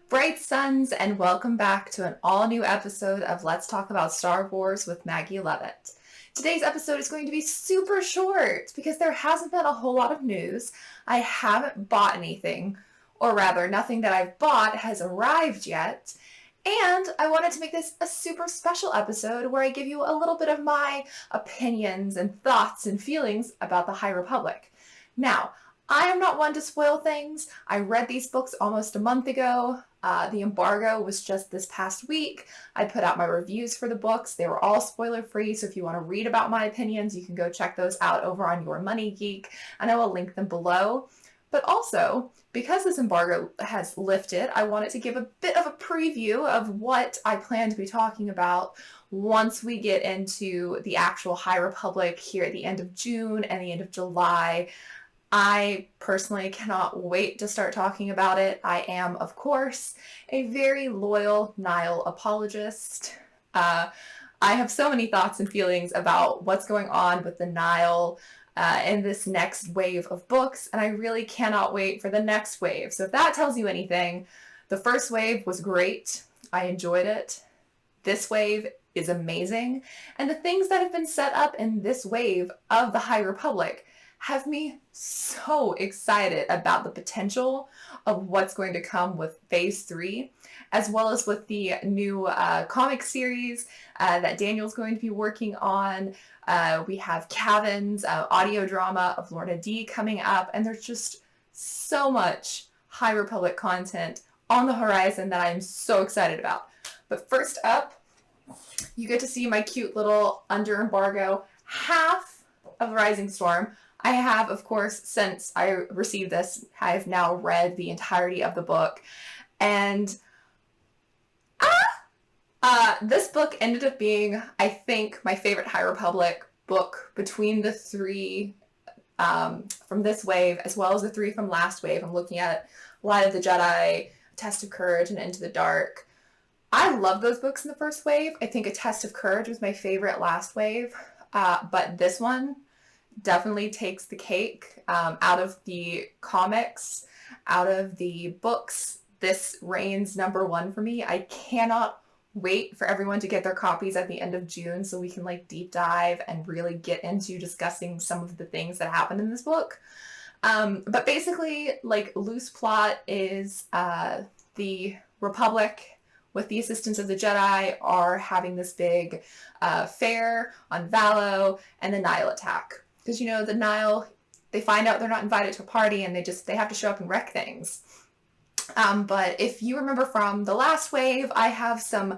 Bright suns, and welcome back to an all new episode of Let's Talk About Star Wars with Maggie Levitt. Today's episode is going to be super short because there hasn't been a whole lot of news. I haven't bought anything, or rather, nothing that I've bought has arrived yet. And I wanted to make this a super special episode where I give you a little bit of my opinions and thoughts and feelings about the High Republic. Now, I am not one to spoil things. I read these books almost a month ago. The embargo was just this past week. I put out my reviews for the books. They were all spoiler free, so if you want to read about my opinions, you can go check those out over on Your Money Geek, and I will link them below. But also, because this embargo has lifted, I wanted to give a bit of a preview of what I plan to be talking about once we get into the actual High Republic here at the end of June and the end of July. I personally cannot wait to start talking about it. I am, of course, a very loyal Nihil apologist. I have so many thoughts and feelings about what's going on with the Nihil in this next wave of books, and I really cannot wait for the next wave. So if that tells you anything, the first wave was great. I enjoyed it. This wave is amazing, and the things that have been set up in this wave of the High Republic have me so excited about the potential of what's going to come with Phase 3, as well as with the new comic series that Daniel's going to be working on. We have Cavan's audio drama of Lorna D coming up, and there's just so much High Republic content on the horizon that I'm so excited about. But first up, you get to see my cute little under embargo half of Rising Storm. I have, of course, since I received this, I've now read the entirety of the book. And this book ended up being, I think, my favorite High Republic book between the three from this wave, as well as the three from last wave. I'm looking at Light of the Jedi, A Test of Courage, and Into the Dark. I love those books in the first wave. I think A Test of Courage was my favorite last wave. But this one definitely takes the cake out of the comics, out of the books. This reigns number one for me. I cannot wait for everyone to get their copies at the end of June so we can deep dive and really get into discussing some of the things that happened in this book. But basically, loose plot is the Republic, with the assistance of the Jedi, are having this big fair on Valo, and the Nihil attack. Because, the Nihil, they find out they're not invited to a party, and they have to show up and wreck things. But if you remember from the last wave, I have some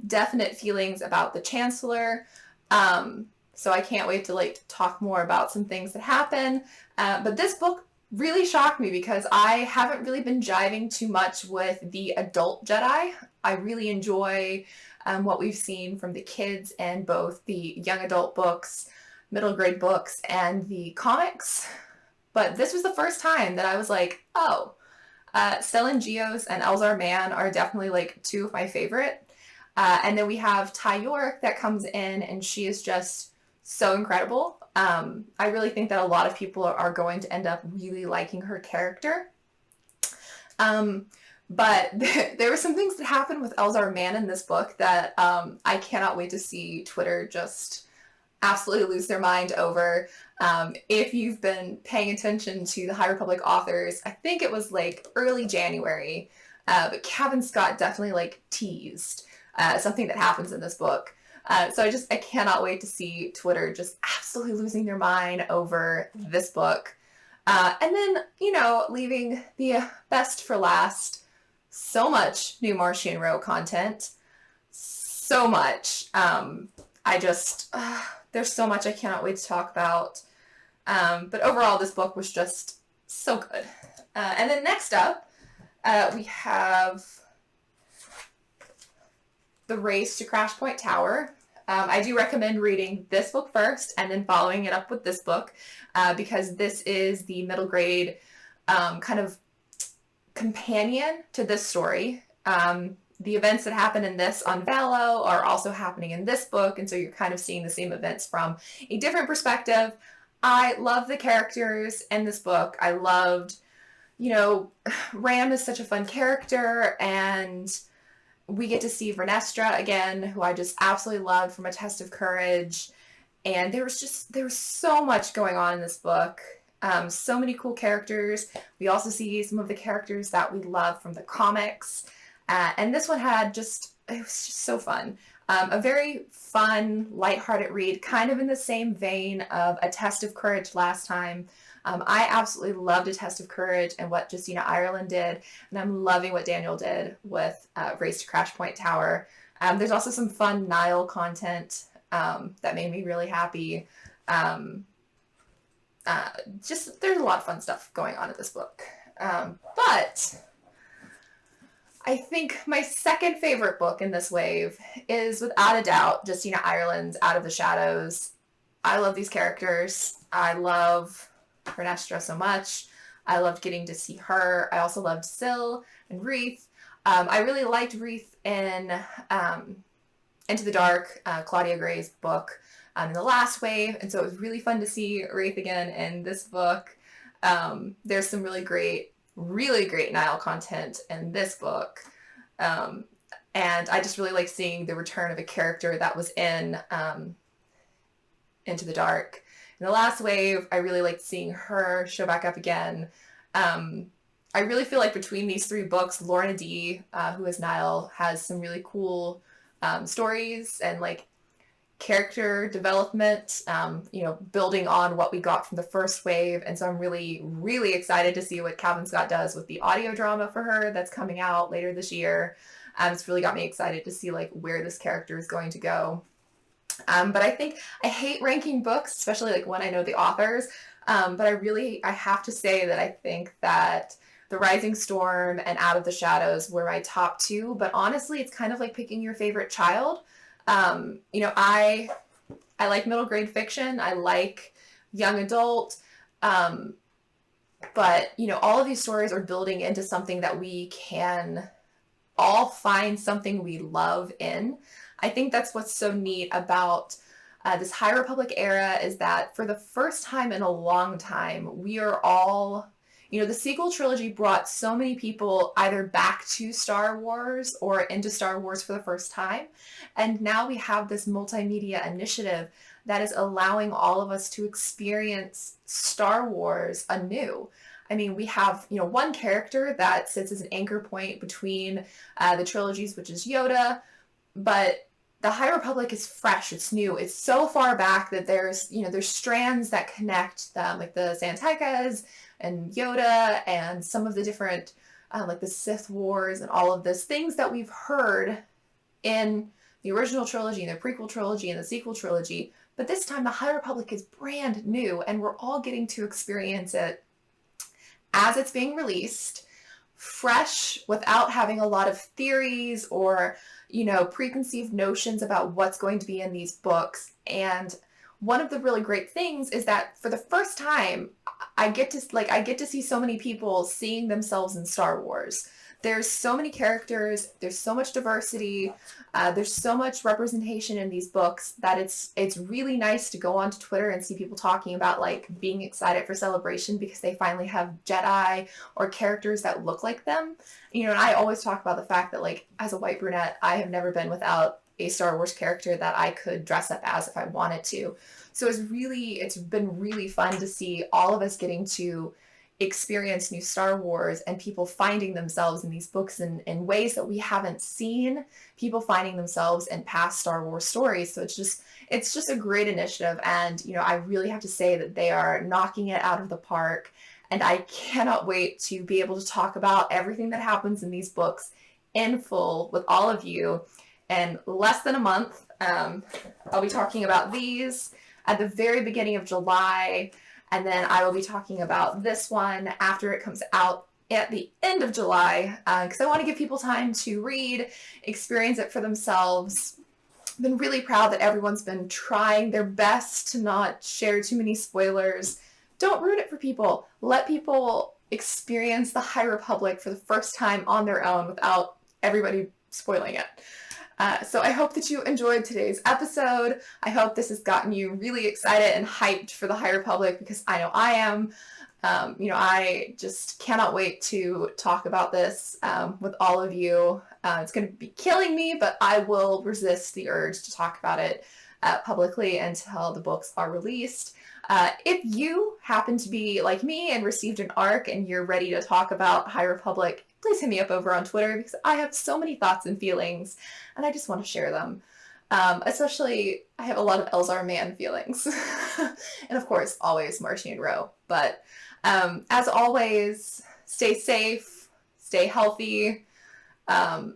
definite feelings about the Chancellor. So I can't wait to talk more about some things that happen. But this book really shocked me because I haven't really been jiving too much with the adult Jedi. I really enjoy what we've seen from the kids in both the young adult books, middle grade books, and the comics. But this was the first time that I was like, oh, Stellan Gios and Elzar Mann are definitely two of my favorite. And then we have Ty York that comes in, and she is just so incredible. I really think that a lot of people are going to end up really liking her character. But there were some things that happened with Elzar Mann in this book that I cannot wait to see Twitter just absolutely lose their mind over. If you've been paying attention to the High Republic authors, I think it was early January, but Cavan Scott definitely teased something that happens in this book. So I cannot wait to see Twitter just absolutely losing their mind over this book. And then, leaving the best for last, so much new Marchion Ro content. So much. There's so much I cannot wait to talk about. But overall, this book was just so good. And then next up, we have The Race to Crash Point Tower. I do recommend reading this book first and then following it up with this book because this is the middle grade kind of companion to this story. The events that happen in this on Valo are also happening in this book, and so you're kind of seeing the same events from a different perspective. I love the characters in this book. I loved Ram is such a fun character, and we get to see Vernestra again, who I just absolutely loved from A Test of Courage. And there was so much going on in this book. So many cool characters. We also see some of the characters that we love from the comics. And this one it was just so fun. A very fun, lighthearted read, kind of in the same vein of A Test of Courage last time. I absolutely loved A Test of Courage and what Justina Ireland did, and I'm loving what Daniel did with Race to Crash Point Tower. There's also some fun Nile content that made me really happy. There's a lot of fun stuff going on in this book. But I think my second favorite book in this wave is, without a doubt, Justina Ireland's Out of the Shadows. I love these characters. I love Vernestra so much. I loved getting to see her. I also loved Syl and Wreath. I really liked Wreath in Into the Dark, Claudia Gray's book, in the last wave, and so it was really fun to see Wraith again in this book. There's some really great Nile content in this book, and I just really like seeing the return of a character that was in Into the Dark. In the last wave, I really liked seeing her show back up again. I really feel like between these three books, Lorna D, who is Nile, has some really cool stories and like character development, building on what we got from the first wave. And so I'm really, really excited to see what Calvin Scott does with the audio drama for her that's coming out later this year. It's really got me excited to see like where this character is going to go. But I think I hate ranking books, especially like when I know the authors. But I have to say that I think that The Rising Storm and Out of the Shadows were my top two. But honestly, it's kind of like picking your favorite child. I like middle grade fiction. I like young adult. But all of these stories are building into something that we can all find something we love in. I think that's what's so neat about this High Republic era, is that for the first time in a long time, we are all, the sequel trilogy brought so many people either back to Star Wars or into Star Wars for the first time. And now we have this multimedia initiative that is allowing all of us to experience Star Wars anew. I mean, we have, one character that sits as an anchor point between the trilogies, which is Yoda, but the High Republic is fresh, it's new, it's so far back that there's strands that connect them, like the San Tekkas and Yoda and some of the different, like the Sith Wars and all of this, things that we've heard in the original trilogy and the prequel trilogy and the sequel trilogy. But this time the High Republic is brand new, and we're all getting to experience it as it's being released, fresh, without having a lot of theories or preconceived notions about what's going to be in these books. And one of the really great things is that for the first time, I get to see so many people seeing themselves in Star Wars. There's so many characters, there's so much diversity, there's so much representation in these books that it's really nice to go onto Twitter and see people talking about like being excited for Celebration because they finally have Jedi or characters that look like them. And I always talk about the fact that like as a white brunette, I have never been without a Star Wars character that I could dress up as if I wanted to. So it's been really fun to see all of us getting to experience new Star Wars and people finding themselves in these books in ways that we haven't seen, people finding themselves in past Star Wars stories. So it's just a great initiative. And, I really have to say that they are knocking it out of the park. And I cannot wait to be able to talk about everything that happens in these books in full with all of you in less than a month. I'll be talking about these at the very beginning of July. And then I will be talking about this one after it comes out at the end of July, because I want to give people time to read, experience it for themselves. I've been really proud that everyone's been trying their best to not share too many spoilers. Don't ruin it for people. Let people experience the High Republic for the first time on their own without everybody spoiling it. So I hope that you enjoyed today's episode. I hope this has gotten you really excited and hyped for the High Republic, because I know I am. I just cannot wait to talk about this with all of you. It's going to be killing me, but I will resist the urge to talk about it publicly until the books are released. If you happen to be like me and received an ARC and you're ready to talk about High Republic, please hit me up over on Twitter because I have so many thoughts and feelings and I just want to share them. Especially, I have a lot of Elzar Mann feelings. And of course, always Marchion Ro. But as always, stay safe, stay healthy. The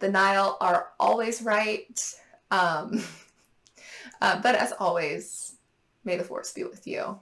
Nile are always right. But as always, may the Force be with you.